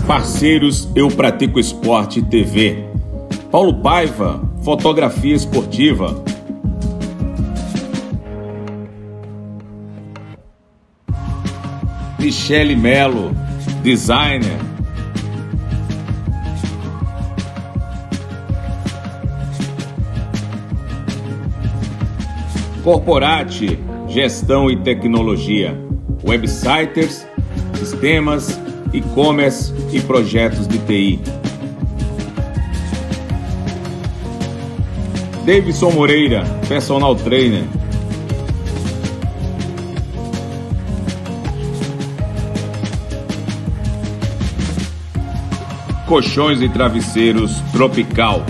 Parceiros Eu Pratico Esporte TV. Paulo Paiva, fotografia esportiva. Michele Melo, designer. Corporate, gestão e tecnologia. Websiters, sistemas, e-commerce e projetos de TI. Davidson Moreira, personal trainer. Colchões e travesseiros Tropical.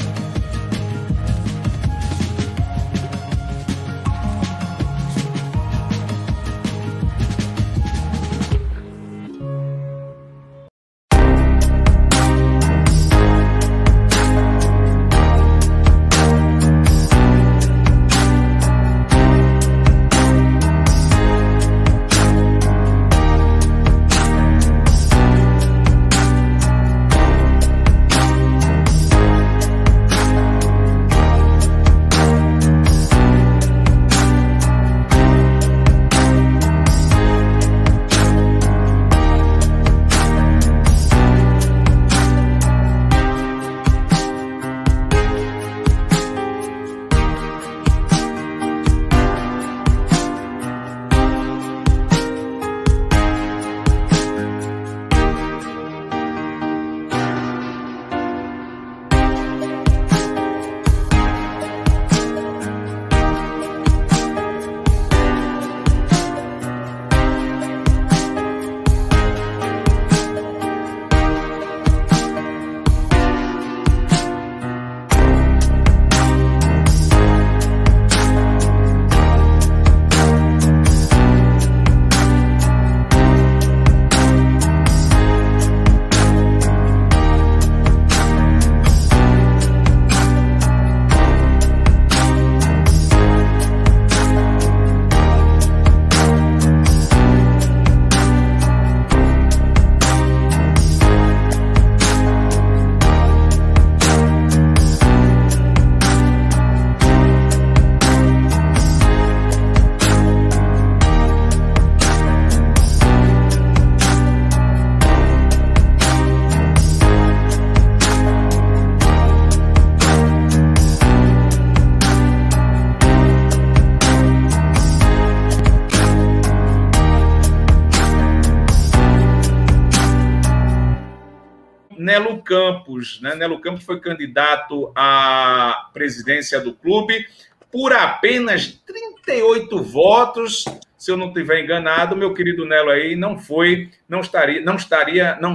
Nelo Campos, né? Nelo Campos foi candidato à presidência do clube por apenas 38 votos. Se eu não estiver enganado, meu querido Nelo aí não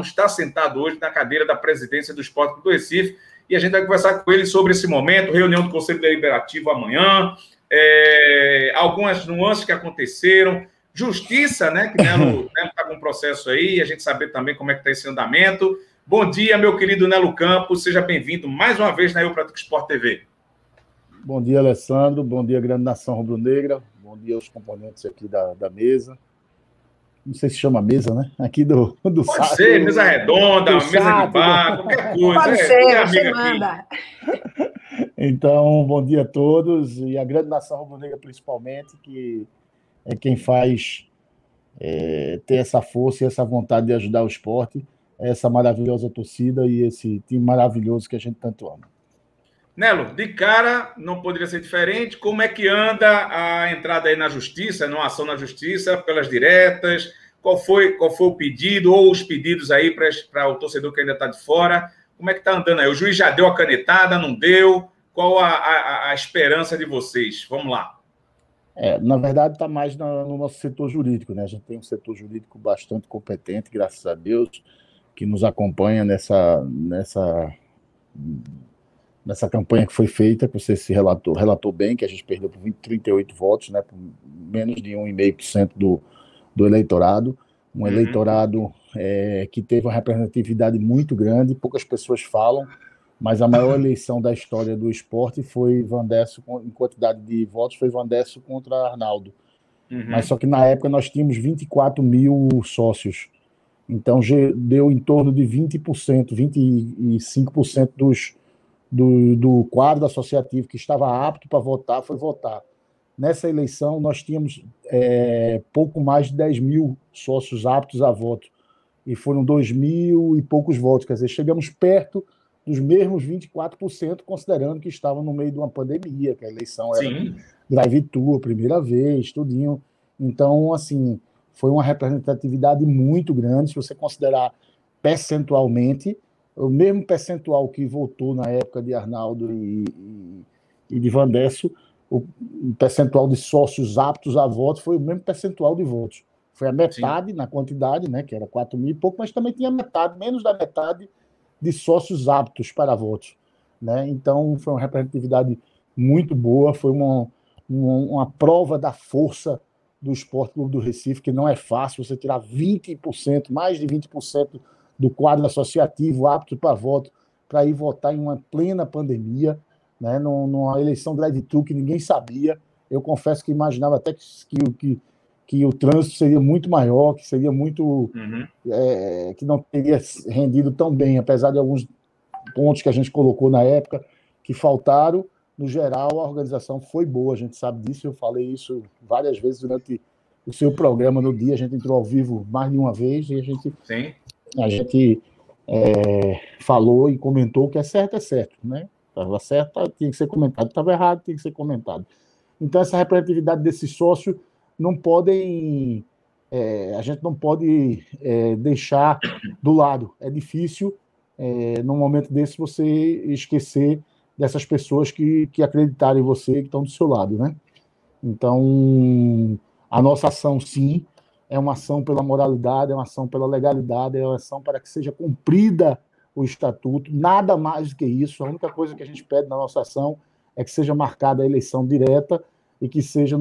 está sentado hoje na cadeira da presidência do Sport Clube do Recife, e a gente vai conversar com ele sobre esse momento, reunião do Conselho Deliberativo amanhã, algumas nuances que aconteceram, justiça, né? Que Nelo está com um processo aí, a gente saber também como é que está esse andamento. Bom dia, meu querido Nelo Campos, seja bem-vindo mais uma vez na Eu Pratico Esporte TV. Bom dia, Alessandro, bom dia, grande nação rubro-negra, bom dia aos componentes aqui da mesa. Não sei se chama mesa, né? Aqui do Pode saco, ser, mesa redonda, mesa de bar, qualquer coisa. Pode ser, você manda. Então, bom dia a todos, e a grande nação rubro-negra principalmente, que é quem faz ter essa força e essa vontade de ajudar o esporte, essa maravilhosa torcida e esse time maravilhoso que a gente tanto ama. Nelo, de cara, não poderia ser diferente. Como é que anda a entrada aí na justiça, numa ação na justiça, pelas diretas? Qual foi o pedido ou os pedidos aí para o torcedor que ainda está de fora? Como é que está andando aí? O juiz já deu a canetada, não deu? Qual a esperança de vocês? Vamos lá. Na verdade, está mais no nosso setor jurídico, né? A gente tem um setor jurídico bastante competente, graças a Deus, que nos acompanha nessa campanha que foi feita, que você se relatou bem, que a gente perdeu por 38 votos, né, por menos de 1,5% do eleitorado, um eleitorado que teve uma representatividade muito grande, poucas pessoas falam, mas a maior eleição da história do esporte foi Vandesso, em quantidade de votos, foi Vandesso contra Arnaldo. Mas só que na época nós tínhamos 24 mil sócios, Então, deu em torno de 20%, 25% do quadro associativo que estava apto para votar foi votar. Nessa eleição, nós tínhamos pouco mais de 10 mil sócios aptos a voto, e foram 2 mil e poucos votos, quer dizer, chegamos perto dos mesmos 24%, considerando que estavam no meio de uma pandemia, que a eleição era drive-thru, a primeira vez, tudinho. Então, assim, foi uma representatividade muito grande, se você considerar percentualmente, o mesmo percentual que votou na época de Arnaldo e de Vandesso, o percentual de sócios aptos a voto foi o mesmo percentual de votos. Foi a metade na quantidade, né, que era 4 mil e pouco, mas também tinha metade, menos da metade de sócios aptos para votos, né? Então, foi uma representatividade muito boa, foi uma prova da força do Esporte Clube do Recife, que não é fácil você tirar 20%, mais de 20% do quadro associativo apto para voto, para ir votar em uma plena pandemia, né? Numa eleição drive-thru que ninguém sabia. Eu confesso que imaginava até que o trânsito seria muito maior, que seria muito... que não teria rendido tão bem, apesar de alguns pontos que a gente colocou na época, que faltaram. No geral, a organização foi boa, a gente sabe disso, eu falei isso várias vezes durante o seu programa no dia, a gente entrou ao vivo mais de uma vez, e a gente falou e comentou que é certo, né? Estava certo, tinha que ser comentado, estava errado, tinha que ser comentado. Então, essa representatividade desses sócios não podem... a gente não pode deixar do lado. É difícil, num momento desse, você esquecer dessas pessoas que acreditaram em você, que estão do seu lado, né? Então, a nossa ação, sim, é uma ação pela moralidade, é uma ação pela legalidade, é uma ação para que seja cumprida o estatuto, nada mais do que isso. A única coisa que a gente pede na nossa ação é que seja marcada a eleição direta e que seja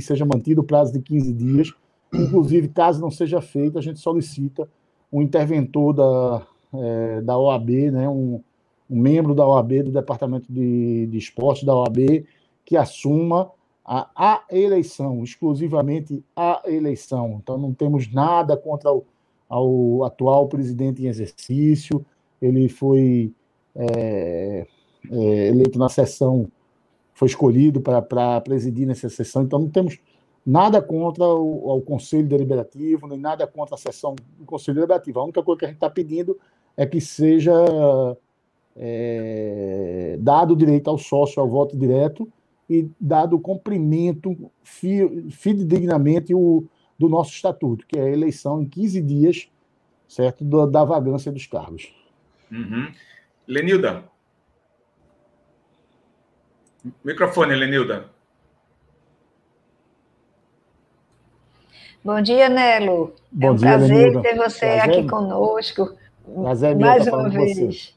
seja mantido o prazo de 15 dias. Inclusive, caso não seja feito, a gente solicita um interventor da OAB, né, um membro da OAB, do Departamento de Esporte da OAB, que assuma a eleição, exclusivamente a eleição. Então, não temos nada contra o atual presidente em exercício. Ele foi eleito na sessão, foi escolhido para presidir nessa sessão, então não temos nada contra o Conselho Deliberativo, nem nada contra a sessão do Conselho Deliberativo. A única coisa que a gente está pedindo é que seja dado o direito ao sócio ao voto direto e dado o cumprimento fidedignamente do nosso estatuto, que é a eleição em 15 dias, certo, da vagância dos cargos. Lenilda. Microfone, Lenilda. Bom dia, Nelo. Bom é um dia, prazer Lenilda. ter você aqui conosco Mais uma vez. Você.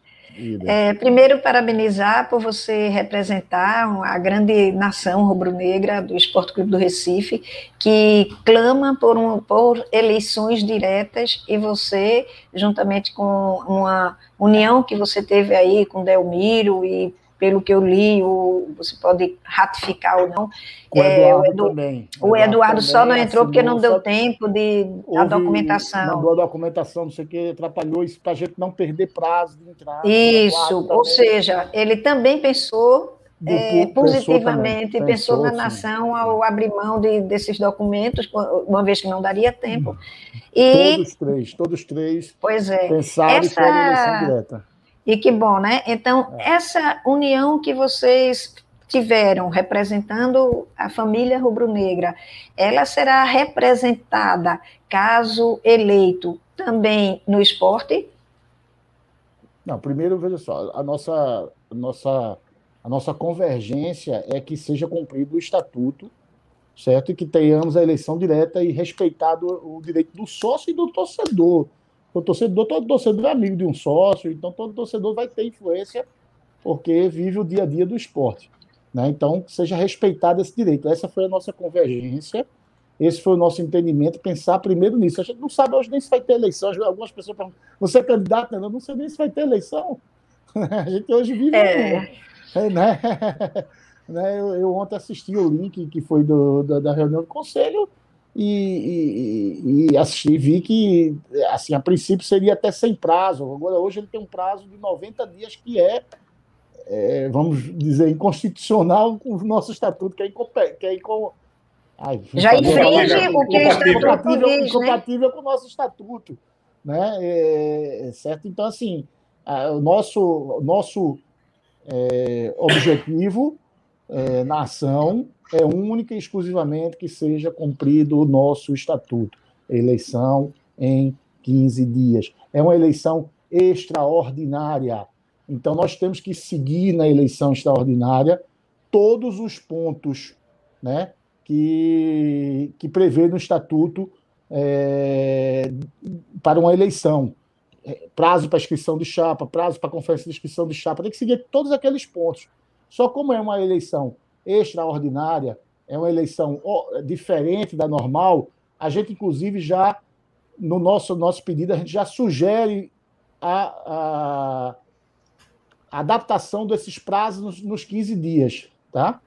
Primeiro, parabenizar por você representar a grande nação rubro-negra do Esporte Clube do Recife, que clama por eleições diretas, e você, juntamente com uma união que você teve aí com Delmiro, e pelo que eu li, você pode ratificar ou não. O Eduardo também. O Eduardo só não entrou porque não deu tempo a documentação. Mandou a documentação, não sei o que, atrapalhou isso para a gente não perder prazo de entrada. Isso, ou seja, ele também pensou positivamente, pensou na nação ao abrir mão desses documentos, uma vez que não daria tempo. E todos três pensaram em fazer eleição direta. E que bom, né? Então, essa união que vocês tiveram representando a família rubro-negra, ela será representada, caso eleito, também no esporte? Não, primeiro, veja só, a nossa convergência é que seja cumprido o estatuto, certo? E que tenhamos a eleição direta e respeitado o direito do sócio e do torcedor. Todo torcedor é amigo de um sócio, então todo torcedor vai ter influência porque vive o dia a dia do esporte, né? Então, seja respeitado esse direito. Essa foi a nossa convergência, esse foi o nosso entendimento, pensar primeiro nisso. A gente não sabe hoje nem se vai ter eleição. Algumas pessoas perguntam, você é candidato? Eu não sei nem se vai ter eleição. A gente hoje vive... né? Eu ontem assisti o link que foi da reunião do Conselho, e assisti, vi que, assim, a princípio seria até sem prazo. Agora, hoje ele tem um prazo de 90 dias, que vamos dizer, inconstitucional com o nosso estatuto, já infringe o que o estatuto diz, incompatível com o nosso estatuto, né? Certo? Então, assim, o nosso objetivo na ação é única e exclusivamente que seja cumprido o nosso estatuto. Eleição em 15 dias. É uma eleição extraordinária. Então, nós temos que seguir na eleição extraordinária todos os pontos, né, que prevê no estatuto para uma eleição. Prazo para inscrição de chapa, prazo para conferência de inscrição de chapa, tem que seguir todos aqueles pontos. Só como é uma eleição extraordinária, é uma eleição diferente da normal, a gente, inclusive, já, no nosso pedido, a gente já sugere a adaptação desses prazos nos 15 dias. Tá?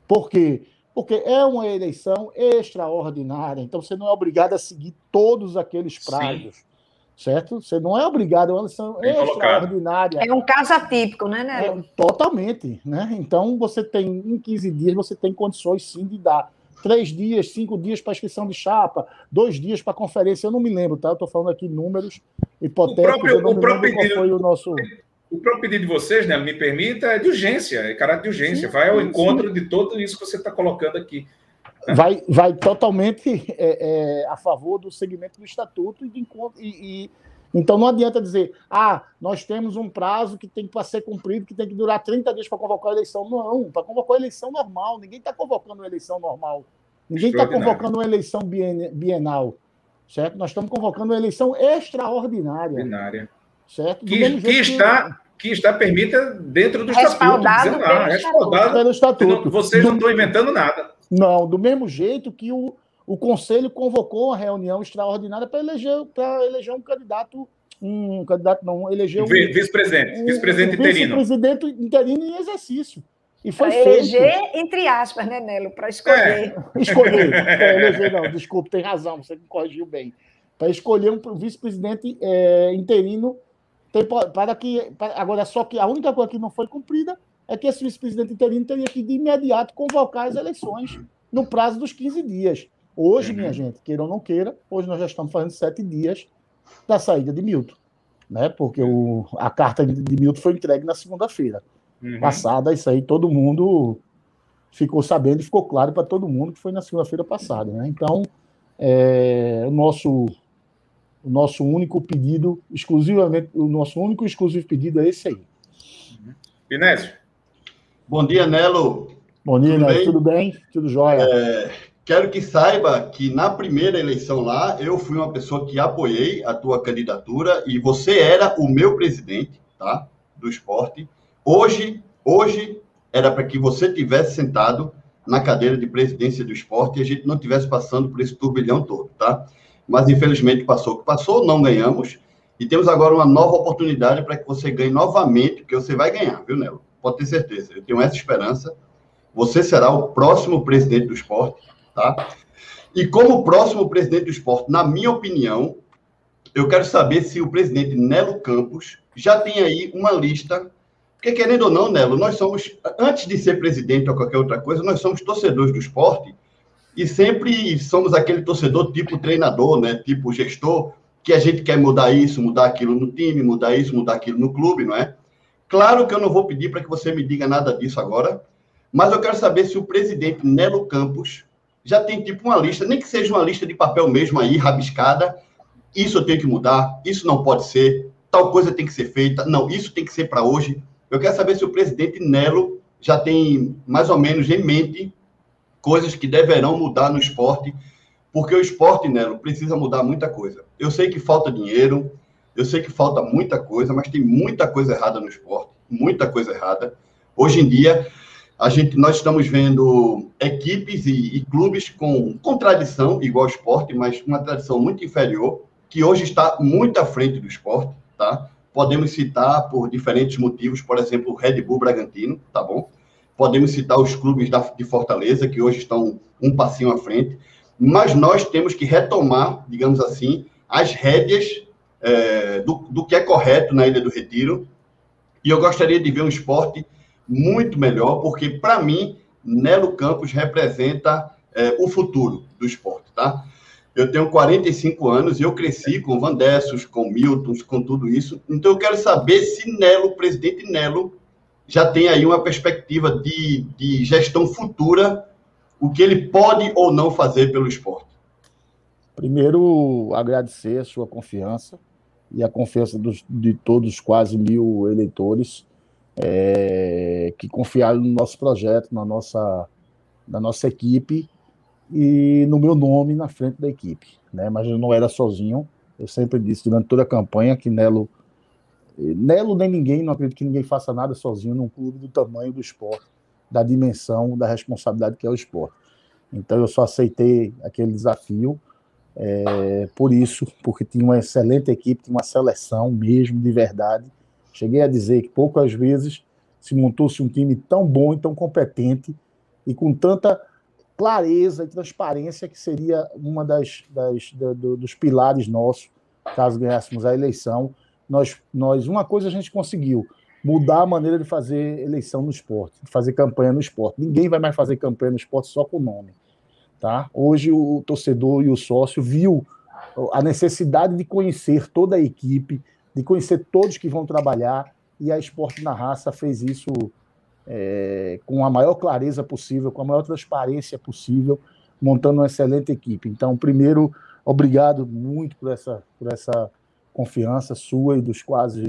Por quê? Porque é uma eleição extraordinária, então você não é obrigado a seguir todos aqueles prazos. Sim. Certo? Você não é obrigado, é uma eleição extraordinária. É um caso atípico, né, Nelo? Totalmente. Né? Então, você tem, em 15 dias, você tem condições, sim, de dar 3 dias, 5 dias para inscrição de chapa, 2 dias para conferência. Eu não me lembro, tá? Eu estou falando aqui números hipotéticos. O próprio pedido de vocês, né, me permita, é de urgência, é caráter de urgência. Sim, vai ao encontro de tudo isso que você está colocando aqui. Vai totalmente a favor do segmento do estatuto então não adianta dizer, nós temos um prazo que tem para ser cumprido, que tem que durar 30 dias para convocar a eleição. Não, para convocar a eleição normal. Ninguém está convocando uma eleição normal. Ninguém está convocando uma eleição bienal. Certo? Nós estamos convocando uma eleição extraordinária. Certo? Que está permitida dentro do respaldado pelo estatuto. Vocês não estão inventando nada. Não, do mesmo jeito que o Conselho convocou uma reunião extraordinária para eleger um candidato, eleger um vice-presidente interino. Vice-presidente interino em exercício. E foi eleger, entre aspas, né, Nelo? Para escolher. Eleger, não, desculpa, tem razão, você me corrigiu bem. Para escolher um vice-presidente interino, agora, só que a única coisa que não foi cumprida é que esse vice-presidente interino teria que, de imediato, convocar as eleições no prazo dos 15 dias. Hoje, minha gente, queira ou não queira, hoje nós já estamos fazendo 7 dias da saída de Milton, né? Porque a carta de Milton foi entregue na segunda-feira passada. Isso aí todo mundo ficou sabendo e ficou claro para todo mundo que foi na segunda-feira passada, né? Então, o nosso único pedido, o nosso único e exclusivo pedido é esse aí. Pinésio. Bom dia, Nelo. Bom dia, Nelo. Tudo bem? Tudo jóia. Quero que saiba que na primeira eleição lá, eu fui uma pessoa que apoiei a tua candidatura e você era o meu presidente, tá? Do esporte. Hoje era para que você tivesse sentado na cadeira de presidência do esporte e a gente não tivesse passando por esse turbilhão todo, tá? Mas infelizmente passou o que passou, não ganhamos e temos agora uma nova oportunidade para que você ganhe novamente, porque você vai ganhar, viu, Nelo? Pode ter certeza, eu tenho essa esperança. Você será o próximo presidente do esporte, tá? E como próximo presidente do esporte, na minha opinião, eu quero saber se o presidente Nelo Campos já tem aí uma lista, porque querendo ou não, Nelo, nós somos, antes de ser presidente ou qualquer outra coisa, nós somos torcedores do esporte e sempre somos aquele torcedor tipo treinador, né? Tipo gestor, que a gente quer mudar isso, mudar aquilo no time, mudar isso, mudar aquilo no clube, não é? Claro que eu não vou pedir para que você me diga nada disso agora, mas eu quero saber se o presidente Nelo Campos já tem tipo uma lista, nem que seja uma lista de papel mesmo aí, rabiscada, isso eu tenho que mudar, isso não pode ser, tal coisa tem que ser feita, não, isso tem que ser para hoje. Eu quero saber se o presidente Nelo já tem mais ou menos em mente coisas que deverão mudar no esporte, porque o esporte, Nelo, precisa mudar muita coisa. Eu sei que falta dinheiro, eu sei que falta muita coisa, mas tem muita coisa errada no esporte, muita coisa errada. Hoje em dia, nós estamos vendo equipes e clubes com tradição, igual ao esporte, mas uma tradição muito inferior, que hoje está muito à frente do esporte, tá? Podemos citar por diferentes motivos, por exemplo, o Red Bull Bragantino, tá bom? Podemos citar os clubes de Fortaleza, que hoje estão um passinho à frente. mas nós temos que retomar, digamos assim, as rédeas do que é correto na Ilha do Retiro, e eu gostaria de ver um esporte muito melhor, porque, para mim, Nelo Campos representa o futuro do esporte, tá? Eu tenho 45 anos e eu cresci com Van Dessos, com Miltons, com tudo isso. Então, eu quero saber se Nelo, o presidente Nelo, já tem aí uma perspectiva de gestão futura, o que ele pode ou não fazer pelo esporte. Primeiro, agradecer a sua confiança e a confiança de todos os quase 1.000 eleitores que confiaram no nosso projeto, na nossa equipe e no meu nome na frente da equipe, né? Mas eu não era sozinho. Eu sempre disse durante toda a campanha que Nelo nem ninguém, não acredito que ninguém faça nada sozinho num clube do tamanho do esporte, da dimensão, da responsabilidade que é o esporte. Então eu só aceitei aquele desafio por isso, porque tinha uma excelente equipe, tinha uma seleção mesmo, de verdade. Cheguei a dizer que poucas vezes se montou-se um time tão bom e tão competente e com tanta clareza e transparência, que seria uma dos pilares nossos, caso ganhássemos a eleição. Uma coisa a gente conseguiu, mudar a maneira de fazer eleição no esporte, de fazer campanha no esporte. Ninguém vai mais fazer campanha no esporte só com o nome. Tá? Hoje o torcedor e o sócio viu a necessidade de conhecer toda a equipe, de conhecer todos que vão trabalhar, e a Esporte na Raça fez isso com a maior clareza possível, com a maior transparência possível, montando uma excelente equipe. Então, primeiro, obrigado muito por essa confiança sua e dos quase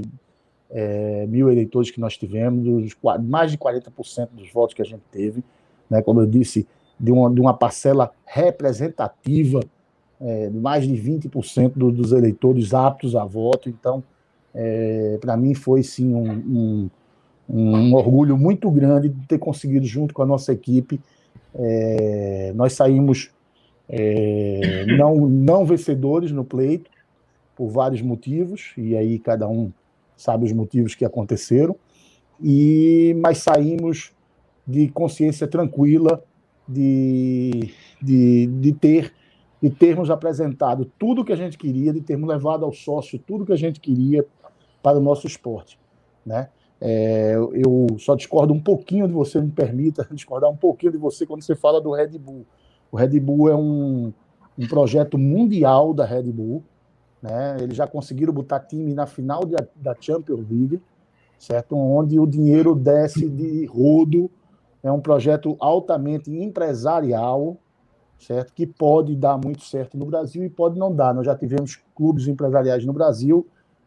1.000 eleitores que nós tivemos, mais de 40% dos votos que a gente teve, né? Como eu disse, de uma parcela representativa, mais de 20% dos eleitores aptos a voto. Então, para mim foi sim um orgulho muito grande de ter conseguido, junto com a nossa equipe, nós saímos não vencedores no pleito, por vários motivos, e aí cada um sabe os motivos que aconteceram, mas saímos de consciência tranquila, de termos apresentado tudo o que a gente queria, de termos levado ao sócio tudo o que a gente queria para o nosso esporte, né? Eu só discordo um pouquinho de você, me permita discordar um pouquinho de você quando você fala do Red Bull. O Red Bull é um projeto mundial da Red Bull, né? Eles já conseguiram botar time na final da Champions League, certo? Onde o dinheiro desce de rodo. É um projeto altamente empresarial, certo? Que pode dar muito certo no Brasil e pode não dar. Nós já tivemos clubes empresariais no Brasil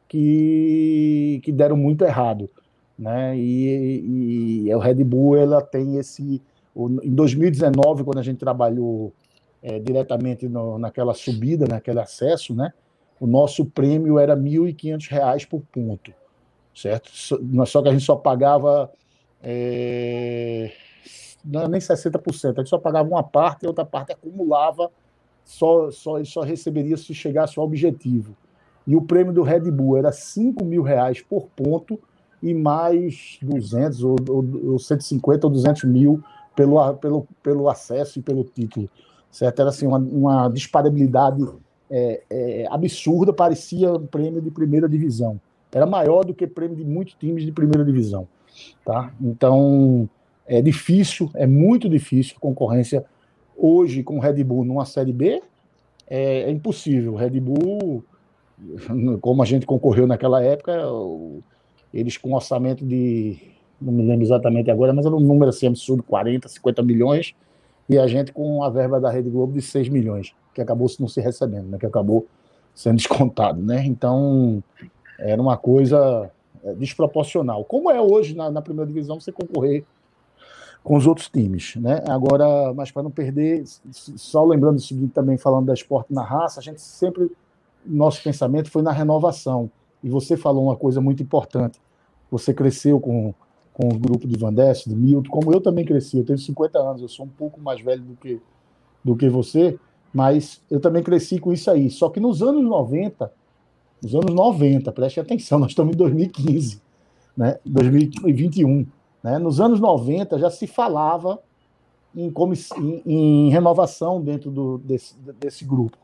que deram muito errado, né? E o Red Bull, ela tem em 2019, quando a gente trabalhou diretamente naquela subida, naquele acesso, né? O nosso prêmio era R$ 1.500 por ponto, certo? Só que a gente só pagava nem 60%, a gente só pagava uma parte e a outra parte acumulava, só receberia se chegasse ao objetivo. E o prêmio do Red Bull era R$ 5.000 por ponto e mais 200 ou 150 ou 200 mil pelo acesso e pelo título, certo? Era assim, uma disparabilidade absurda, parecia um prêmio de primeira divisão. Era maior do que prêmio de muitos times de primeira divisão, tá? Então, é difícil, é muito difícil a concorrência hoje com o Red Bull numa Série B, é impossível. O Red Bull, como a gente concorreu naquela época, eles com orçamento não me lembro exatamente agora, mas era um número assim absurdo, 40, 50 milhões, e a gente com a verba da Rede Globo de 6 milhões, que acabou não se recebendo, né, que acabou sendo descontado, né? Então, era uma coisa desproporcional. Como é hoje na primeira divisão você concorrer com os outros times, né? Agora, mas para não perder, só lembrando o seguinte também, falando da Esporte na Raça, a gente sempre, nosso pensamento foi na renovação, e você falou uma coisa muito importante, você cresceu com o grupo de Van Dessos, de Milton, como eu também cresci, eu tenho 50 anos, eu sou um pouco mais velho do que você, mas eu também cresci com isso aí, só que nos anos 90, preste atenção, nós estamos em 2015, né? 2021, né? Nos anos 90 já se falava em renovação dentro desse grupo,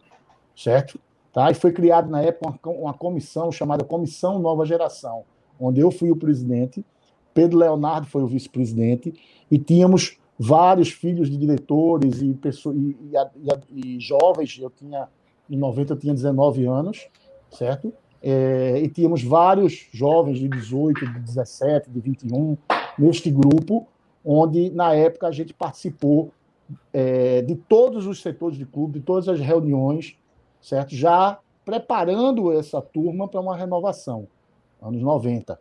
certo? Tá? E foi criado, na época, uma comissão chamada Comissão Nova Geração, onde eu fui o presidente, Pedro Leonardo foi o vice-presidente, e tínhamos vários filhos de diretores e jovens. Em 90 eu tinha 19 anos, certo? E tínhamos vários jovens de 18, de 17, de 21, neste grupo, onde, na época, a gente participou de todos os setores de clube, de todas as reuniões, certo? Já preparando essa turma para uma renovação, anos 90,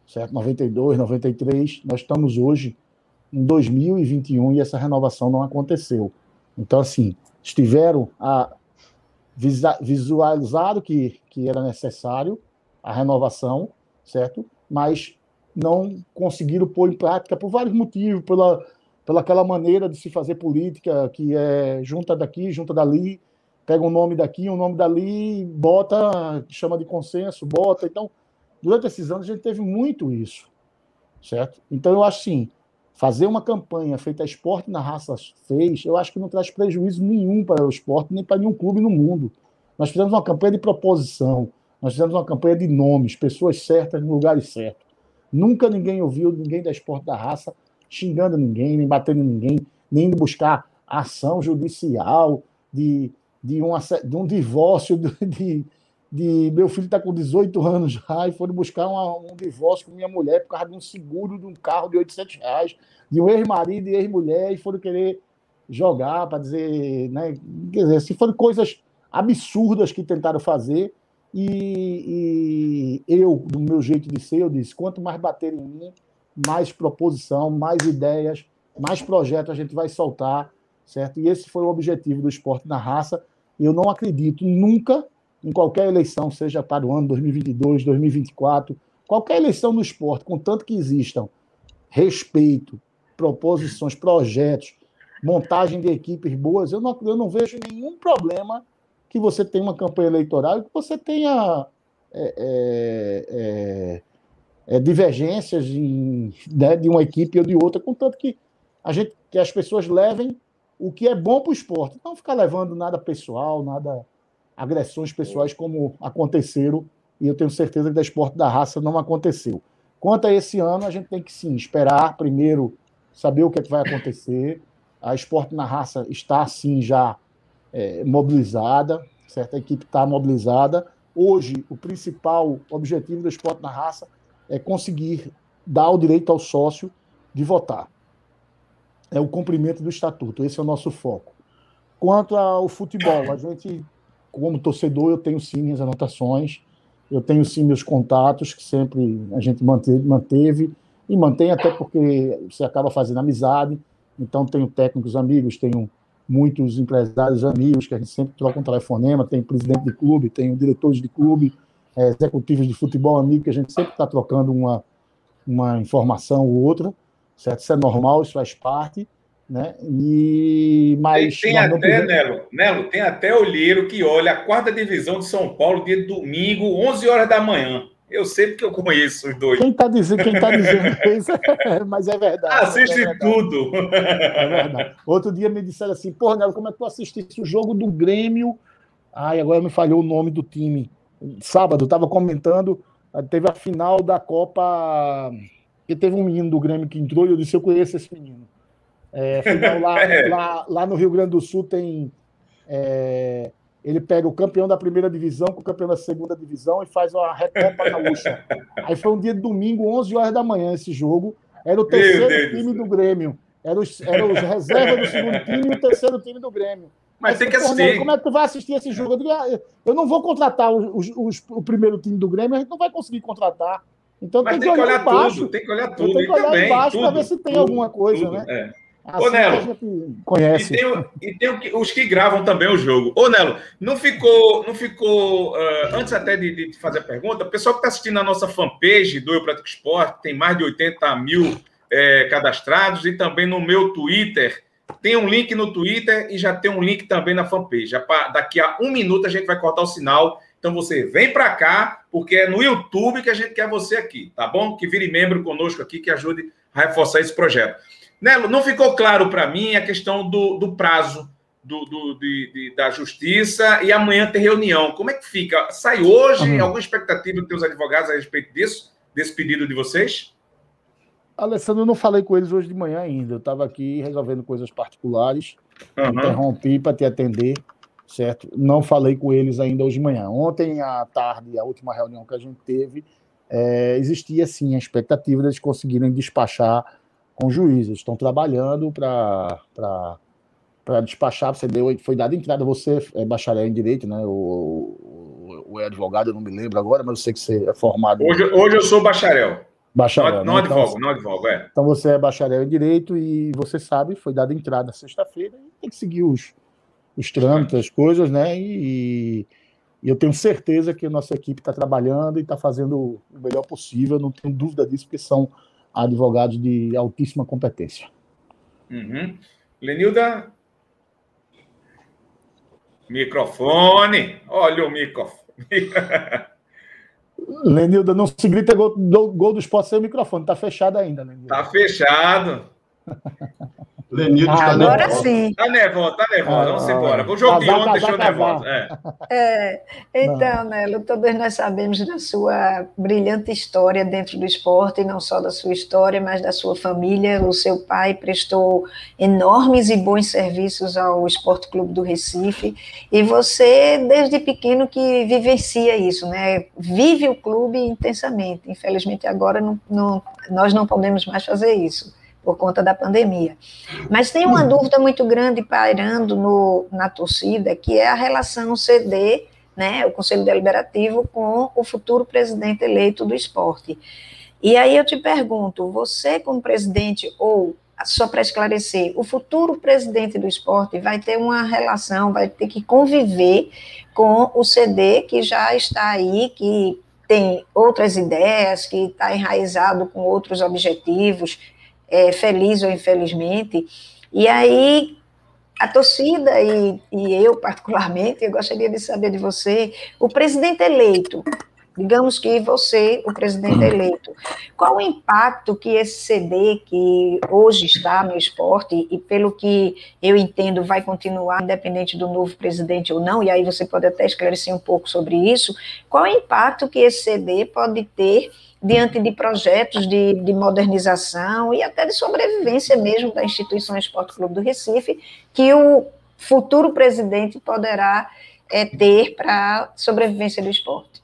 certo? 92, 93, nós estamos hoje em 2021 e essa renovação não aconteceu. Então, assim, estiveram visualizado que era necessário a renovação, certo? Mas não conseguiram pôr em prática por vários motivos, pela aquela maneira de se fazer política, que é junta daqui, junta dali, pega um nome daqui, um nome dali, bota, chama de consenso, bota. Então, durante esses anos, a gente teve muito isso, certo? Então, eu acho assim, fazer uma campanha feita a Esporte na Raça fez, eu acho que não traz prejuízo nenhum para o esporte, nem para nenhum clube no mundo. Nós fizemos uma campanha de proposição, nós fizemos uma campanha de nomes, pessoas certas no lugares certos. Nunca ninguém ouviu ninguém da Esporte da Raça xingando ninguém, nem batendo em ninguém, nem indo buscar ação judicial de um divórcio, de meu filho está com 18 anos já, e foram buscar um divórcio com minha mulher por causa de um seguro de um carro de R$800, de um ex-marido e ex-mulher, e foram querer jogar para dizer, né? Quer dizer, se foram coisas absurdas que tentaram fazer, e eu, do meu jeito de ser, eu disse, quanto mais bater em mim, mais proposição, mais ideias, mais projetos a gente vai soltar, certo? E esse foi o objetivo do Esporte na Raça. Eu não acredito nunca, em qualquer eleição, seja para o ano 2022, 2024, qualquer eleição no esporte, contanto que existam respeito, proposições, projetos, montagem de equipes boas, eu não vejo nenhum problema que você tenha uma campanha eleitoral e que você tenha divergências de uma equipe ou de outra, contanto que as pessoas levem o que é bom para o esporte. Não ficar levando nada pessoal, nada agressões pessoais como aconteceram, e eu tenho certeza que da Esporte da Raça não aconteceu. Quanto a esse ano, a gente tem que, sim, esperar primeiro, saber o que vai acontecer. A Esporte na Raça está, sim, já mobilizada, certo? A equipe está mobilizada. Hoje, o principal objetivo do Esporte na Raça é conseguir dar o direito ao sócio de votar. É o cumprimento do estatuto, esse é o nosso foco. Quanto ao futebol, a gente, como torcedor, eu tenho sim minhas anotações, eu tenho sim meus contatos, que sempre a gente manteve, e mantém até porque você acaba fazendo amizade, então tenho técnicos amigos, tenho muitos empresários amigos, que a gente sempre troca um telefonema, tem presidente de clube, tem diretores de clube, executivos de futebol amigo, que a gente sempre está trocando uma informação ou outra, certo? Isso é normal, isso faz parte, né? Mas tem até, Nelo, tem até olheiro que olha a 4ª divisão de São Paulo, dia de domingo, 11 horas da manhã. Eu sei porque eu conheço os dois. Quem está dizendo isso, mas é verdade. Assiste tudo. É verdade. Outro dia me disseram assim, porra, Nelo, como é que tu assistisse o jogo do Grêmio? Ai, agora me falhou o nome do time. Sábado, estava comentando, teve a final da Copa, que teve um menino do Grêmio que entrou, e eu disse, eu conheço esse menino. Final lá no Rio Grande do Sul tem... ele pega o campeão da 1ª divisão com o campeão da 2ª divisão e faz uma Recopa Gaúcha. Aí foi um dia de domingo, 11 horas da manhã, esse jogo. Era o terceiro time do Grêmio. Era os reservas do 2º time e o 3º time do Grêmio. Mas tem que assistir. Como é que tu vai assistir esse jogo? Eu não vou contratar o primeiro time do Grêmio, a gente não vai conseguir contratar. Então mas tem que olhar tudo, tem que olhar tudo. Tem que olhar embaixo para ver se tem alguma coisa, tudo, né? Assim, ô, Nelo, conhece. E tem os que gravam também o jogo. Ô, Nelo, não ficou antes até de fazer a pergunta, o pessoal que está assistindo a nossa fanpage do Eu Pratico Esporte, tem mais de 80 mil cadastrados, e também no meu Twitter, tem um link no Twitter e já tem um link também na fanpage. Daqui a 1 minuto a gente vai cortar o sinal, então você vem para cá, porque é no YouTube que a gente quer você aqui, tá bom? Que vire membro conosco aqui, que ajude a reforçar esse projeto. Nelo, não ficou claro para mim a questão do prazo da justiça e amanhã ter reunião. Como é que fica? Sai hoje? Alguma expectativa dos teus advogados a respeito disso? Desse pedido de vocês? Alessandro, eu não falei com eles hoje de manhã ainda. Eu estava aqui resolvendo coisas particulares. Interrompi para te atender, certo? Não falei com eles ainda hoje de manhã. Ontem à tarde, a última reunião que a gente teve, existia sim a expectativa de eles conseguirem despachar com juízes. Estão trabalhando para despachar. Foi dada entrada. Você é bacharel em Direito, né? O advogado, eu não me lembro agora, mas eu sei que você é formado. Hoje eu sou bacharel. Bacharel, não advogo, não advogo, Então você é bacharel em Direito e você sabe, foi dada entrada sexta-feira e tem que seguir os trâmites, as coisas, né? E eu tenho certeza que a nossa equipe está trabalhando e está fazendo o melhor possível, não tenho dúvida disso, porque são advogados de altíssima competência. Lenilda? Microfone. Olha o microfone. Lenilda, não se grita gol do Sport sem o microfone, tá fechado ainda, Lenilda. Tá fechado. Lenilda está agora nervosa. sim. Tá nervosa. Vamos embora. O jogo de ontem deixou nervosa. Então, Nelo, todos nós sabemos da sua brilhante história dentro do esporte, e não só da sua história, mas da sua família. O seu pai prestou enormes e bons serviços ao Esporte Clube do Recife, e você, desde pequeno, que vivencia isso, né? Vive o clube intensamente. Infelizmente, agora nós não podemos mais fazer isso, por conta da pandemia. Mas tem uma dúvida muito grande pairando na torcida, que é a relação CD, né, o Conselho Deliberativo, com o futuro presidente eleito do esporte. E aí eu te pergunto, você como presidente, ou, só para esclarecer, o futuro presidente do esporte vai ter uma relação, vai ter que conviver com o CD, que já está aí, que tem outras ideias, que está enraizado com outros objetivos, feliz ou infelizmente, e aí a torcida e eu particularmente, eu gostaria de saber de você, o presidente eleito, digamos que você, o presidente eleito, qual o impacto que esse CD que hoje está no esporte, e pelo que eu entendo vai continuar independente do novo presidente ou não, e aí você pode até esclarecer um pouco sobre isso, qual o impacto que esse CD pode ter diante de projetos de modernização e até de sobrevivência mesmo da instituição Esporte Clube do Recife, que o futuro presidente poderá ter para a sobrevivência do esporte.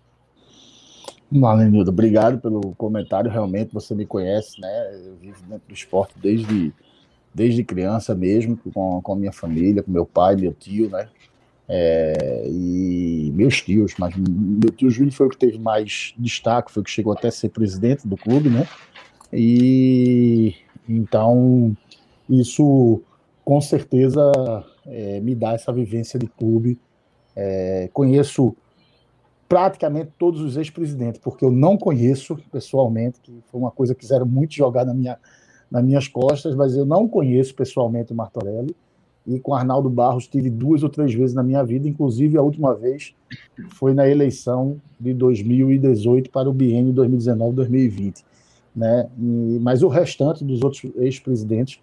Lenilda, obrigado pelo comentário, realmente você me conhece, né? Eu vivo dentro do esporte desde criança mesmo, com a minha família, com meu pai, meu tio, né? E meus tios, mas meu tio Júlio foi o que teve mais destaque, foi o que chegou até a ser presidente do clube, né? E então isso com certeza me dá essa vivência de clube. Conheço praticamente todos os ex-presidentes, porque eu não conheço pessoalmente, que foi uma coisa que quiseram muito jogar nas minhas costas, mas eu não conheço pessoalmente o Martorelli. E com Arnaldo Barros tive 2 ou 3 vezes na minha vida, inclusive a última vez foi na eleição de 2018 para o biênio 2019-2020. Né? Mas o restante dos outros ex-presidentes,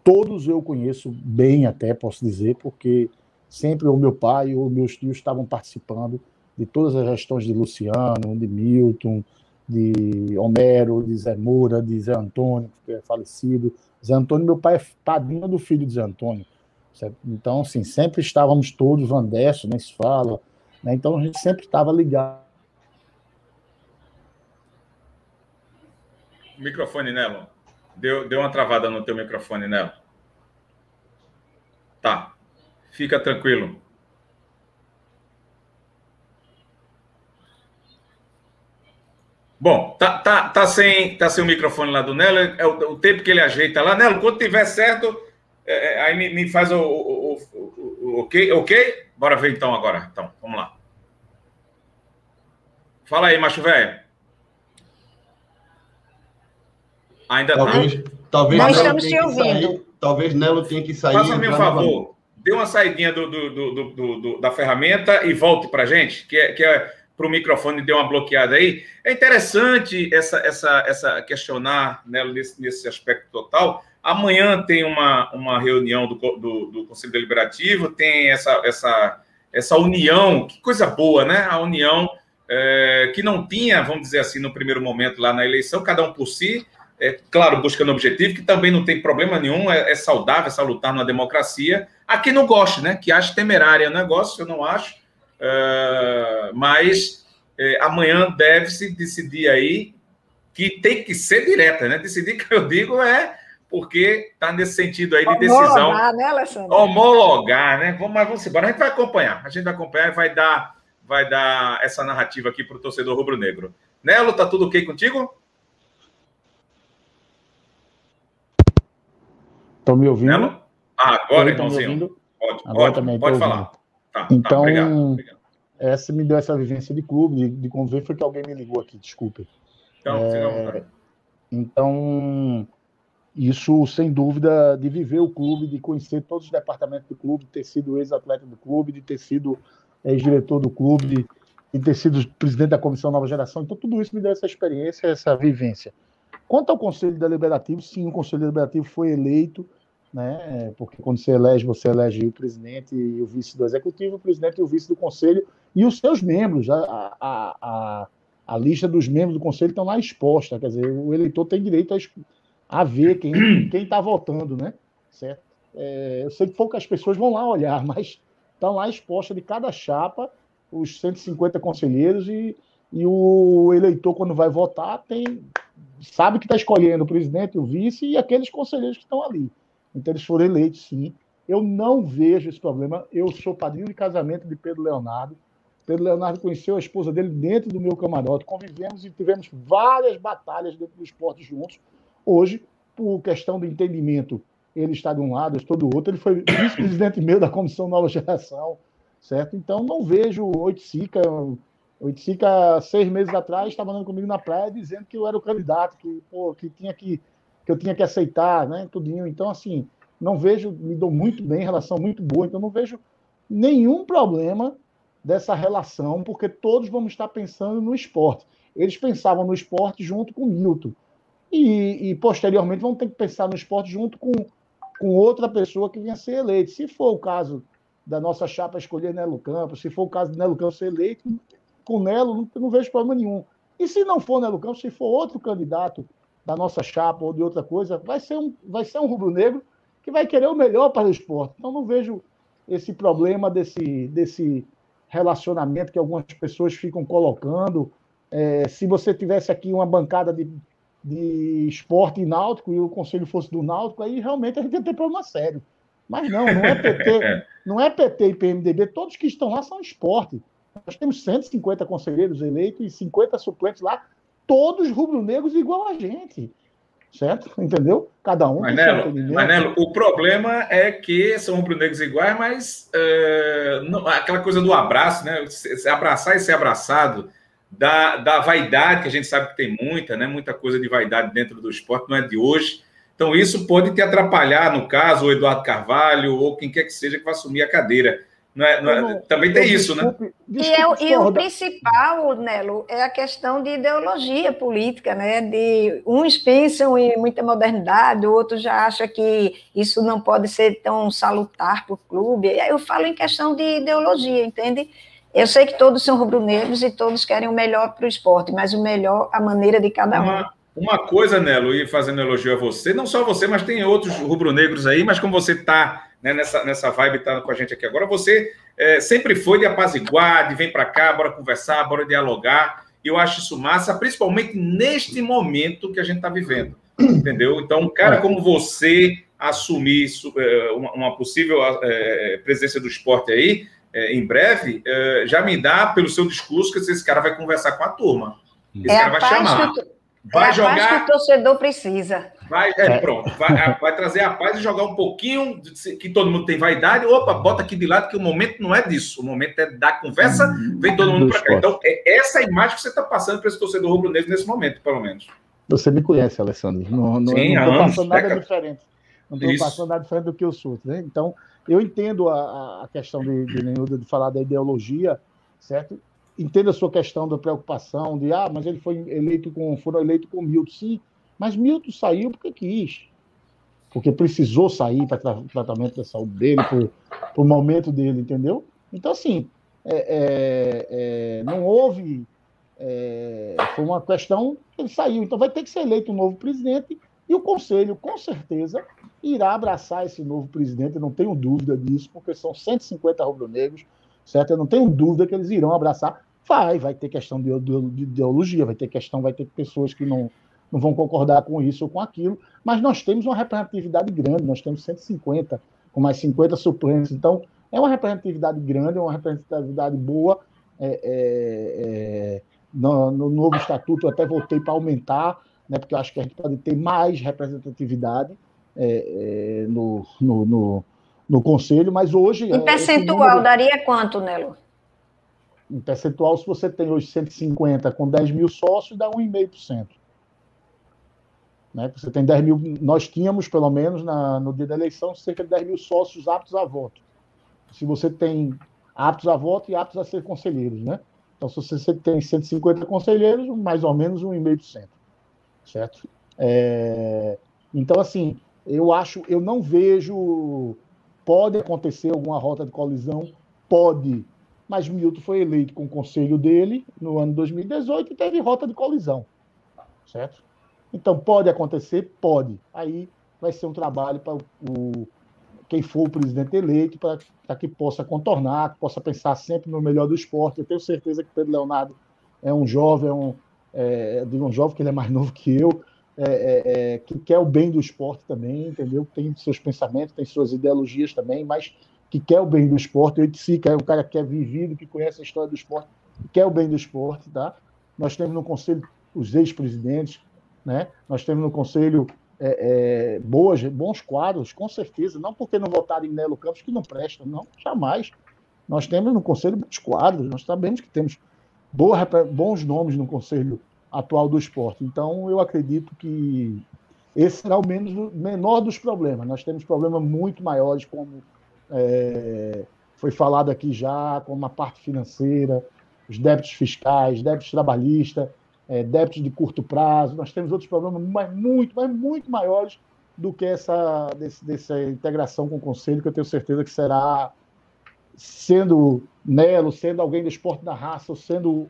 todos eu conheço bem até, posso dizer, porque sempre o meu pai ou meus tios estavam participando de todas as gestões de Luciano, de Milton, de Homero, de Zé Moura, de Zé Antônio, que é falecido. Zé Antônio, meu pai é padrinho do filho de Zé Antônio. Certo? Então, assim, sempre estávamos todos, Vandesso, nem se fala, né? Então a gente sempre estava ligado. Microfone, Nelo. Deu uma travada no teu microfone, Nelo. Tá. Fica tranquilo. Bom, tá sem o microfone lá do Nelo, é o tempo que ele ajeita lá. Nelo, quando tiver certo, aí me faz o ok? Bora ver então agora. Então, vamos lá. Fala aí, macho velho. Ainda talvez nós estamos te ouvindo. Talvez Nelo tenha que sair. Faça-me um favor, dê uma saidinha da ferramenta e volte para a gente, que é para o microfone deu uma bloqueada aí. É interessante essa questionar, né, nesse aspecto total, Amanhã tem uma reunião do Conselho Deliberativo, tem essa união, que coisa boa, né? A união que não tinha, vamos dizer assim, no primeiro momento lá na eleição, cada um por si, claro, buscando objetivo, que também não tem problema nenhum, é saudável, é salutar numa democracia. Há quem não goste, né? Que acha temerário o negócio, eu não acho, mas amanhã deve-se decidir aí, que tem que ser direta, né? Decidir, que eu digo, porque está nesse sentido aí de decisão. Homologar, né, Alessandro? Homologar, né? Vamos embora. A gente vai acompanhar e vai dar essa narrativa aqui para o torcedor rubro-negro. Nelo, tá tudo ok contigo? Estão me ouvindo? Nelo? Agora, irmãozinho. Pode falar. Tá, então, obrigado. Essa me deu essa vivência de clube, de conviver, foi que alguém me ligou aqui, desculpe. Então, isso, sem dúvida, de viver o clube, de conhecer todos os departamentos do clube, de ter sido ex-atleta do clube, de ter sido ex-diretor do clube, de ter sido presidente da Comissão Nova Geração. Então, tudo isso me deu essa experiência, essa vivência. Quanto ao Conselho Deliberativo, sim, o Conselho Deliberativo foi eleito, né? Porque quando você elege o presidente e o vice do Executivo, o presidente e o vice do Conselho, e os seus membros. A lista dos membros do Conselho estão lá exposta, quer dizer, o eleitor tem direito a ver quem está votando, né? Certo? Eu sei que poucas pessoas vão lá olhar, mas estão lá exposta de cada chapa os 150 conselheiros e o eleitor, quando vai votar, sabe que está escolhendo o presidente, o vice e aqueles conselheiros que estão ali. Então, eles foram eleitos, sim. Eu não vejo esse problema. Eu sou padrinho de casamento de Pedro Leonardo. Pedro Leonardo conheceu a esposa dele dentro do meu camarote. Convivemos e tivemos várias batalhas dentro do esporte juntos. Hoje, por questão de entendimento, ele está de um lado, eu estou do outro. Ele foi vice-presidente meu da Comissão Nova Geração, certo? Então, não vejo o Oiticica, 6 meses atrás, estava andando comigo na praia dizendo que eu era o candidato, que eu tinha que aceitar, né? Tudinho. Então, assim, não vejo, me dou muito bem, relação muito boa, então não vejo nenhum problema dessa relação, porque todos vamos estar pensando no esporte. Eles pensavam no esporte junto com o Milton. E posteriormente, vão ter que pensar no esporte junto com outra pessoa que venha ser eleita. Se for o caso da nossa chapa escolher Nelo Campos, se for o caso de Nelo Campos ser eleito, com Nelo, não vejo problema nenhum. E se não for Nelo Campos, se for outro candidato da nossa chapa ou de outra coisa, vai ser um rubro-negro que vai querer o melhor para o esporte. Então, não vejo esse problema desse relacionamento que algumas pessoas ficam colocando. Se você tivesse aqui uma bancada de esporte e náutico e o conselho fosse do náutico, aí realmente a gente ia ter problema sério. Mas não é PT, não é PT e PMDB, todos que estão lá são esporte. Nós temos 150 conselheiros eleitos e 50 suplentes lá, todos rubro-negros igual a gente. Certo? Entendeu? Cada um. Mas, Nelo, o problema é que são rubro-negros iguais, mas aquela coisa do abraço, né? Se abraçar e ser abraçado, da vaidade, que a gente sabe que tem muita, né? Muita coisa de vaidade dentro do esporte, não é de hoje. Então, isso pode te atrapalhar, no caso, o Eduardo Carvalho, ou quem quer que seja que vai assumir a cadeira. Também tem isso, né? E o principal, Nelo, é a questão de ideologia política, né? Uns pensam em muita modernidade, outros já acham que isso não pode ser tão salutar para o clube. Eu falo em questão de ideologia, entende? Eu sei que todos são rubro-negros e todos querem o melhor para o esporte, mas o melhor, a maneira de cada um. Uma coisa, Nelo, e fazendo elogio a você, não só você, mas tem outros rubro-negros aí, mas como você está, né, nessa vibe, está com a gente aqui agora, você sempre foi de apaziguar, de vem para cá, bora conversar, bora dialogar, e eu acho isso massa, principalmente neste momento que a gente está vivendo, entendeu? Então, um cara como você assumir uma possível presença do esporte aí, em breve, já me dá, pelo seu discurso, que esse cara vai conversar com a turma. Esse cara vai chamar. Vai jogar. A paz que o torcedor precisa. Pronto. Vai trazer a paz e jogar um pouquinho, que todo mundo tem vaidade. Opa, bota aqui de lado, que o momento não é disso. O momento é da conversa, vem todo mundo para cá. Então, é essa imagem que você está passando para esse torcedor rubro-negro nesse momento, pelo menos. Você me conhece, Alessandro. Não estou passando nada diferente. Não estou passando nada diferente do que eu sou. Né? Então, eu entendo a questão de falar da ideologia, certo? Entendo a sua questão da preocupação mas ele foram eleitos com Milton, sim, mas Milton saiu porque quis. porque precisou sair para tratamento da saúde dele, para o momento dele, entendeu? Então, assim, não houve... foi uma questão que ele saiu. Então, vai ter que ser eleito um novo presidente e o Conselho, com certeza, irá abraçar esse novo presidente, eu não tenho dúvida disso, porque são 150 rubro-negros, certo? Eu não tenho dúvida que eles irão abraçar. Vai ter questão de ideologia, vai ter pessoas que não vão concordar com isso ou com aquilo, mas nós temos uma representatividade grande, nós temos 150, com mais 50 suplentes, então é uma representatividade grande, é uma representatividade boa. No novo estatuto eu até voltei para aumentar, né, porque eu acho que a gente pode ter mais representatividade no Conselho, mas hoje... Em percentual, daria quanto, Nelo? Em percentual, se você tem hoje 150 com 10 mil sócios, dá 1,5%. Né? Você tem 10 mil, nós tínhamos, pelo menos, no dia da eleição, cerca de 10 mil sócios aptos a voto. Se você tem aptos a voto e aptos a ser conselheiros, né? Então, se você tem 150 conselheiros, mais ou menos 1,5%. Certo? Então, assim, eu não vejo... Pode acontecer alguma rota de colisão? Pode. Mas Milton foi eleito com o conselho dele no ano 2018 e teve rota de colisão. Certo? Então, pode acontecer? Pode. Aí vai ser um trabalho para quem for o presidente eleito, para que possa contornar, que possa pensar sempre no melhor do esporte. Eu tenho certeza que Pedro Leonardo é um jovem, digo um jovem, que ele é mais novo que eu, que quer o bem do esporte também, entendeu? Tem seus pensamentos, tem suas ideologias também, mas que quer o bem do esporte. Eu disse que é um cara que é vivido, que conhece a história do esporte, que quer o bem do esporte, tá? Nós temos no conselho os ex-presidentes, né? Nós temos no conselho bons quadros, com certeza, não porque não votaram em Nelo Campos, que não prestam, não, jamais. Nós temos no conselho bons quadros, nós sabemos que temos bons nomes no conselho atual do esporte. Então, eu acredito que esse será o menor dos problemas. Nós temos problemas muito maiores, como foi falado aqui já, como a parte financeira, os débitos fiscais, débitos trabalhistas, débitos de curto prazo. Nós temos outros problemas muito maiores do que dessa integração com o Conselho, que eu tenho certeza que será, sendo Nelo, sendo alguém do esporte da raça, ou sendo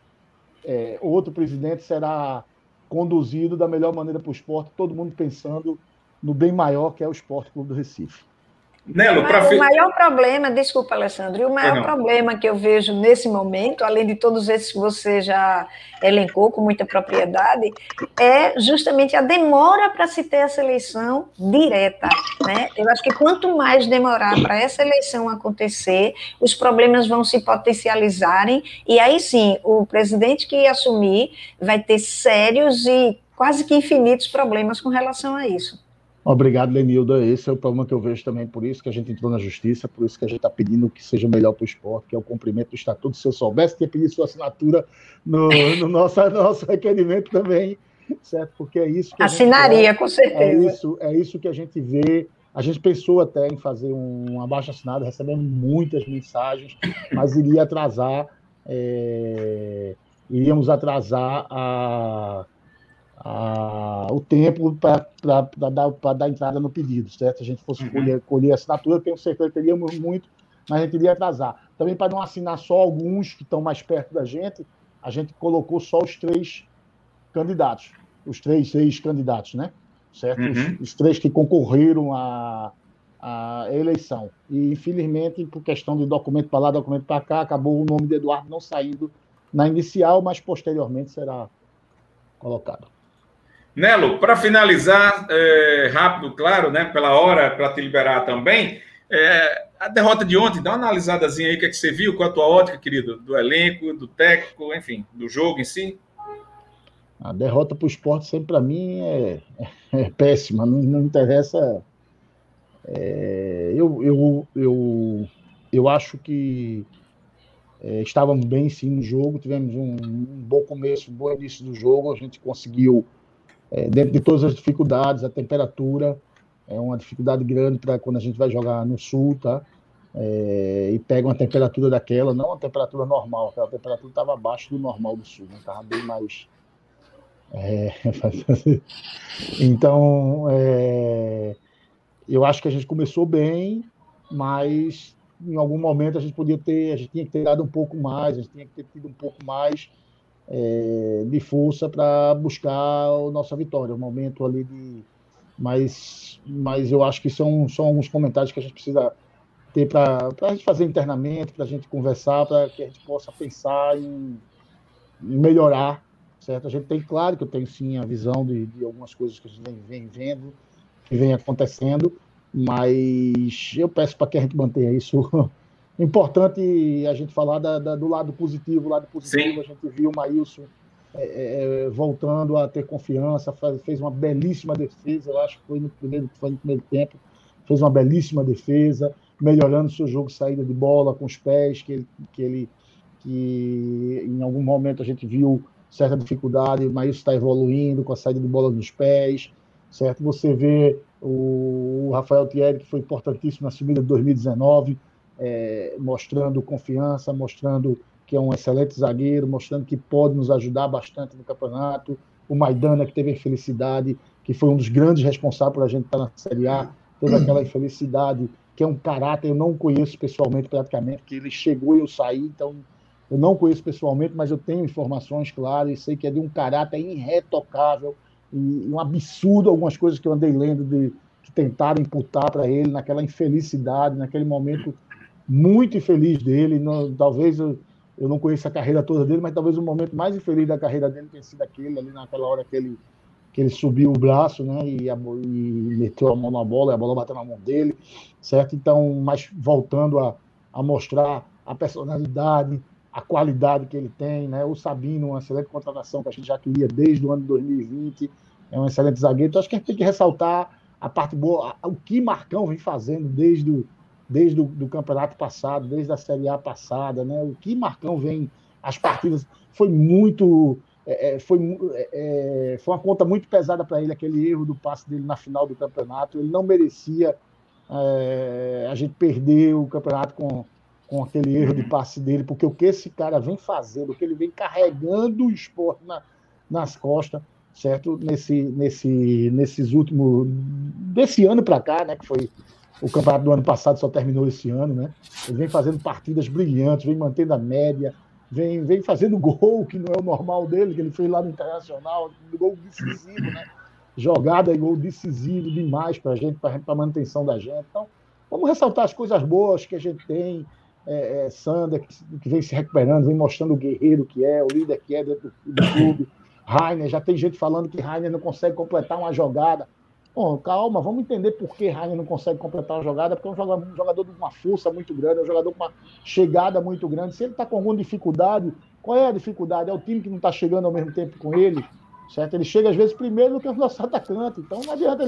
outro presidente, será conduzido da melhor maneira para o esporte, todo mundo pensando no bem maior, que é o Esporte Clube do Recife. Nelo, o maior problema, desculpa, Alessandro, e o maior problema que eu vejo nesse momento, além de todos esses que você já elencou com muita propriedade, é justamente a demora para se ter essa eleição direta, né? Eu acho que quanto mais demorar para essa eleição acontecer, os problemas vão se potencializarem, e aí sim, o presidente que assumir vai ter sérios e quase que infinitos problemas com relação a isso. Obrigado, Lenilda. Esse é o problema que eu vejo também, por isso que a gente entrou na justiça, por isso que a gente está pedindo que seja melhor para o esporte, que é o cumprimento do estatuto. Se eu soubesse, tinha pedido sua assinatura no nosso requerimento também, certo? Porque é isso que assinaria, com certeza. É isso que a gente vê. A gente pensou até em fazer um abaixo-assinado, recebemos muitas mensagens, mas iríamos atrasar o tempo para dar entrada no pedido, certo? Se a gente fosse colher a assinatura, eu tenho certeza que teríamos muito, mas a gente iria atrasar. Também, para não assinar só alguns que estão mais perto da gente, a gente colocou só os 3 candidatos, os 3 ex-candidatos, né? Certo? Os 3 que concorreram à eleição. E, infelizmente, por questão de documento para lá, documento para cá, acabou o nome de Eduardo não saindo na inicial, mas posteriormente será colocado. Nelo, para finalizar, rápido, claro, né, pela hora, para te liberar também, a derrota de ontem, dá uma analisadazinha aí, o que é que você viu, qual a tua ótica, querido, do elenco, do técnico, enfim, do jogo em si? A derrota para o esporte sempre, para mim, é péssima, não interessa. Eu acho que estávamos bem, sim, no jogo, tivemos um bom começo, um bom início do jogo, a gente conseguiu, dentro de todas as dificuldades, a temperatura é uma dificuldade grande para quando a gente vai jogar no sul, tá? E pega uma temperatura daquela, não uma temperatura normal, aquela temperatura estava abaixo do normal do sul, estava bem mais... Então, eu acho que a gente começou bem, mas em algum momento a gente tinha que ter dado um pouco mais, a gente tinha que ter tido um pouco mais de força para buscar a nossa vitória. Um momento ali de. Mas eu acho que são alguns comentários que a gente precisa ter para a gente fazer internamente, para a gente conversar, para que a gente possa pensar em melhorar, certo? A gente tem, claro que eu tenho sim a visão de algumas coisas que a gente vem vendo, que vem acontecendo, mas eu peço para que a gente mantenha isso. Importante a gente falar do lado positivo. O lado positivo, sim. A gente viu o Maílson voltando a ter confiança, fez uma belíssima defesa, eu acho que foi no primeiro tempo, fez uma belíssima defesa, melhorando seu jogo de saída de bola com os pés, que em algum momento a gente viu certa dificuldade, mas isso está evoluindo com a saída de bola nos pés, certo? Você vê o Rafael Thierry, que foi importantíssimo na subida de 2019, mostrando confiança, mostrando que é um excelente zagueiro, mostrando que pode nos ajudar bastante no campeonato. O Maidana, que teve a infelicidade, que foi um dos grandes responsáveis por a gente estar na Série A, teve aquela infelicidade, que é um caráter, eu não conheço pessoalmente praticamente, que ele chegou e eu saí, então eu não conheço pessoalmente, mas eu tenho informações claras e sei que é de um caráter irretocável e um absurdo algumas coisas que eu andei lendo que tentaram imputar para ele naquela infelicidade, naquele momento muito infeliz dele. Talvez eu não conheço a carreira toda dele, mas talvez o momento mais infeliz da carreira dele tenha sido aquele, ali naquela hora que ele subiu o braço, né, e meteu a mão na bola, e a bola bateu na mão dele, certo? Então, mas voltando a mostrar a personalidade, a qualidade que ele tem, né? O Sabino, uma excelente contratação que a gente já queria desde o ano de 2020, é um excelente zagueiro. Então, acho que a gente tem que ressaltar a parte boa, o que Marcão vem fazendo desde o campeonato passado, desde a Série A passada, né? O que Marcão vem, as partidas, foi muito... Foi uma conta muito pesada para ele, aquele erro do passe dele na final do campeonato. Ele não merecia a gente perder o campeonato com aquele erro de passe dele, porque o que esse cara vem fazendo, o que ele vem carregando o Sport nas costas, certo? Nesses últimos... desse ano para cá, né? Que foi o campeonato do ano passado, só terminou esse ano, né? Ele vem fazendo partidas brilhantes, vem mantendo a média, vem fazendo gol, que não é o normal dele, que ele fez lá no Internacional, gol decisivo, né? Jogada e gol decisivo demais para a gente, para a manutenção da gente. Então, vamos ressaltar as coisas boas que a gente tem. Sander, que vem se recuperando, vem mostrando o guerreiro que é, o líder que é dentro do clube. Rainer, já tem gente falando que Rainer não consegue completar uma jogada. Bom, calma, vamos entender por que Rainer não consegue completar uma jogada, porque é um jogador de uma força muito grande, é um jogador com uma chegada muito grande. Se ele está com alguma dificuldade, qual é a dificuldade? É o time que não está chegando ao mesmo tempo com ele, certo? Ele chega às vezes primeiro do que o nosso atacante, então não adianta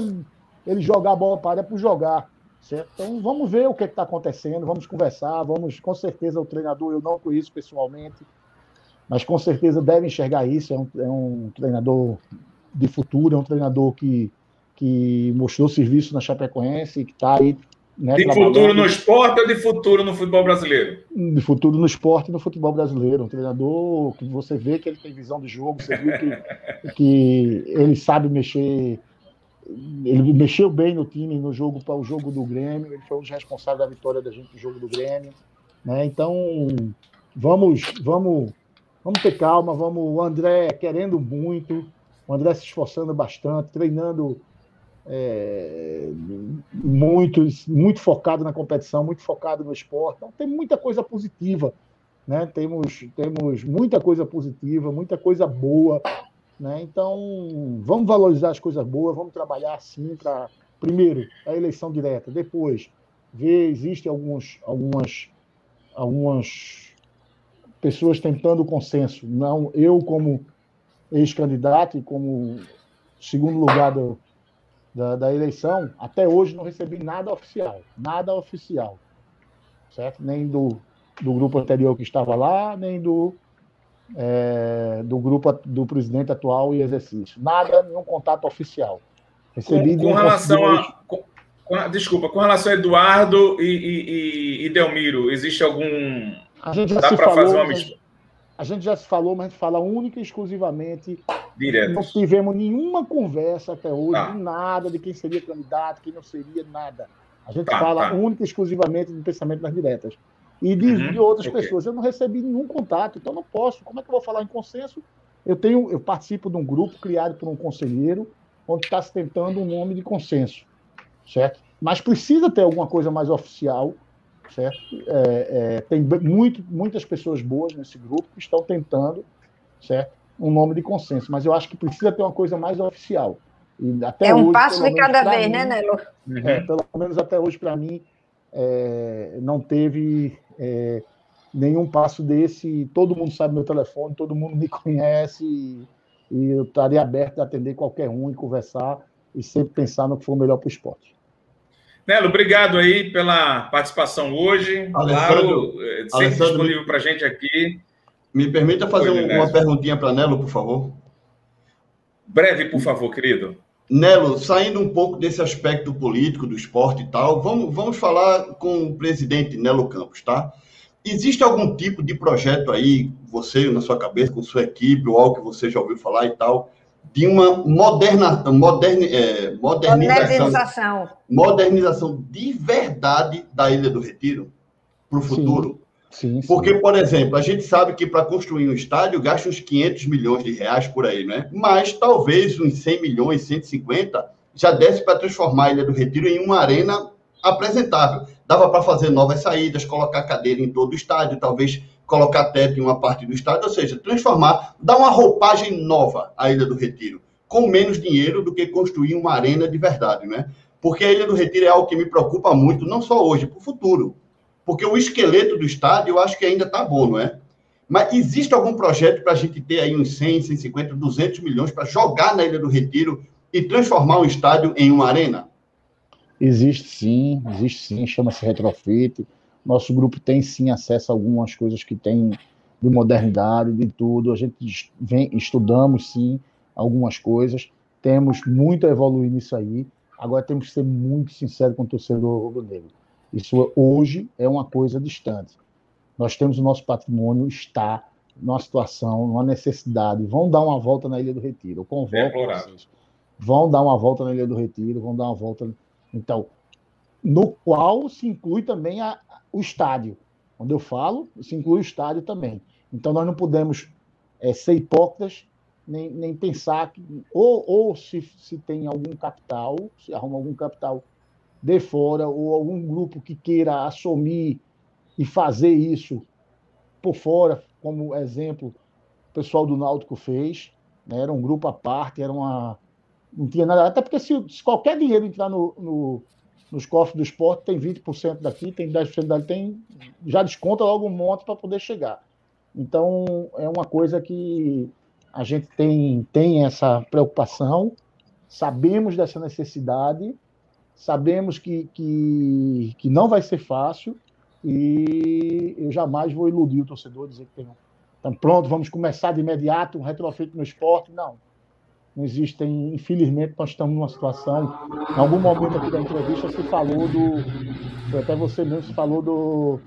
ele jogar a bola para a área por jogar, certo? Então vamos ver o que está acontecendo, vamos conversar, com certeza o treinador eu não conheço pessoalmente, mas com certeza deve enxergar isso, é um treinador de futuro, é um treinador que mostrou serviço na Chapecoense, que está aí, né, de futuro no esporte ou de futuro no futebol brasileiro? De futuro no esporte e no futebol brasileiro. Um treinador que você vê que ele tem visão de jogo, você viu que ele sabe mexer, ele mexeu bem no time, no jogo para o jogo do Grêmio, ele foi um dos responsáveis da vitória da gente no jogo do Grêmio, né? Então, vamos ter calma, o André querendo muito, o André se esforçando bastante, treinando muito focado na competição, muito focado no esporte. Então tem muita coisa positiva, né? Temos muita coisa positiva, muita coisa boa, né? Então vamos valorizar as coisas boas, vamos trabalhar assim para, primeiro, a eleição direta, depois ver, existem algumas pessoas tentando o consenso. Não, eu como ex-candidato e como segundo lugar da eleição, até hoje não recebi nada oficial, certo? Nem do grupo anterior que estava lá, nem do grupo do presidente atual em exercício. Nenhum contato oficial. Recebi com relação desculpa, com relação a Eduardo e Delmiro, existe algum... A gente já se falou, A gente já se falou, mas a gente fala única e exclusivamente. Direto. Não tivemos nenhuma conversa até hoje, de nada, de quem seria candidato, quem não seria, nada. A gente fala única e exclusivamente do pensamento das diretas. E de outras pessoas. Eu não recebi nenhum contato, então não posso. Como é que eu vou falar em consenso? Eu participo de um grupo criado por um conselheiro, onde está se tentando um nome de consenso, certo? Mas precisa ter alguma coisa mais oficial, certo? Tem muitas pessoas boas nesse grupo que estão tentando, certo? Um nome de consenso, mas eu acho que precisa ter uma coisa mais oficial. E até um hoje, passo de cada vez, mim, né, Nelo? Pelo menos até hoje, para mim, não teve nenhum passo desse. Todo mundo sabe meu telefone, todo mundo me conhece, e eu estaria aberto a atender qualquer um e conversar, e sempre pensar no que for melhor para o esporte. Nelo, obrigado aí pela participação hoje. Alessandro, claro, sempre disponível para a gente aqui. Me permita fazer uma perguntinha para Nelo, por favor. Breve, por favor, querido. Nelo, saindo um pouco desse aspecto político do esporte e tal, vamos falar com o presidente Nelo Campos, tá? Existe algum tipo de projeto aí, você na sua cabeça, com sua equipe, ou algo que você já ouviu falar e tal, de uma modernização de verdade da Ilha do Retiro para o futuro? Sim. Porque, por exemplo, a gente sabe que para construir um estádio gasta uns 500 milhões de reais por aí, né? Mas talvez uns 100 milhões, 150, já desse para transformar a Ilha do Retiro em uma arena apresentável. Dava para fazer novas saídas, colocar cadeira em todo o estádio, talvez colocar teto em uma parte do estádio, ou seja, transformar, dar uma roupagem nova à Ilha do Retiro, com menos dinheiro do que construir uma arena de verdade, né? Porque a Ilha do Retiro é algo que me preocupa muito, não só hoje, para o futuro. Porque o esqueleto do estádio eu acho que ainda está bom, não é? Mas existe algum projeto para a gente ter aí uns 100, 150, 200 milhões para jogar na Ilha do Retiro e transformar um estádio em uma arena? Existe sim, chama-se retrofit. Nosso grupo tem sim acesso a algumas coisas que tem de modernidade, de tudo. A gente estudamos sim algumas coisas, temos muito a evoluir nisso aí. Agora temos que ser muito sinceros com o torcedor rubro-negro. Isso hoje é uma coisa distante. Nós temos o nosso patrimônio, está numa situação, numa necessidade. Vão dar uma volta na Ilha do Retiro. Eu convoco vocês. Vão dar uma volta na Ilha do Retiro, vão dar uma volta. Então, no qual se inclui também o estádio. Quando eu falo, se inclui o estádio também. Então, nós não podemos ser hipócritas, nem pensar que ou se tem algum capital, se arruma algum capital de fora, ou algum grupo que queira assumir e fazer isso por fora, como exemplo, o pessoal do Náutico fez, né? Era um grupo à parte, não tinha nada, até porque se qualquer dinheiro entrar nos cofres do esporte, tem 20% daqui, tem 10% dali, já desconta logo um monte para poder chegar. Então, é uma coisa que a gente tem essa preocupação, sabemos dessa necessidade, sabemos que não vai ser fácil, e eu jamais vou iludir o torcedor, dizer que então, pronto, vamos começar de imediato um retrofit no esporte. Não existem, infelizmente, nós estamos numa situação, em algum momento aqui da entrevista se falou até você mesmo falou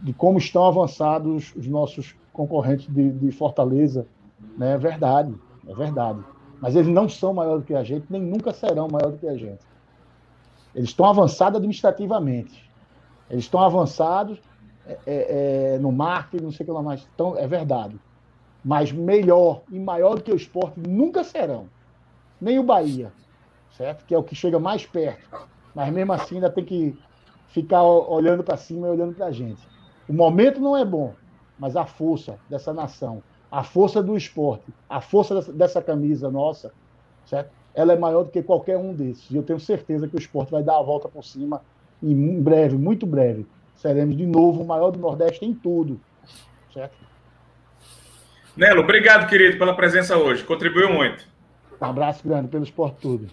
de como estão avançados os nossos concorrentes de Fortaleza, né? É verdade, mas eles não são maiores do que a gente, nem nunca serão maiores do que a gente. Eles estão avançados administrativamente, eles estão avançados no marketing, não sei o que lá mais. Então, é verdade. Mas melhor e maior do que o esporte nunca serão. Nem o Bahia, certo? Que é o que chega mais perto. Mas mesmo assim ainda tem que ficar olhando para cima e olhando para a gente. O momento não é bom, mas a força dessa nação, a força do esporte, a força dessa camisa nossa, certo? Ela é maior do que qualquer um desses. E eu tenho certeza que o esporte vai dar a volta por cima e em breve, muito breve, seremos de novo o maior do Nordeste em tudo, certo? Nelo, obrigado, querido, pela presença hoje. Contribuiu muito. Um abraço grande pelo esporte tudo.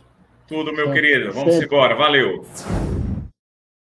Tudo, meu querido. Vamos embora. Valeu.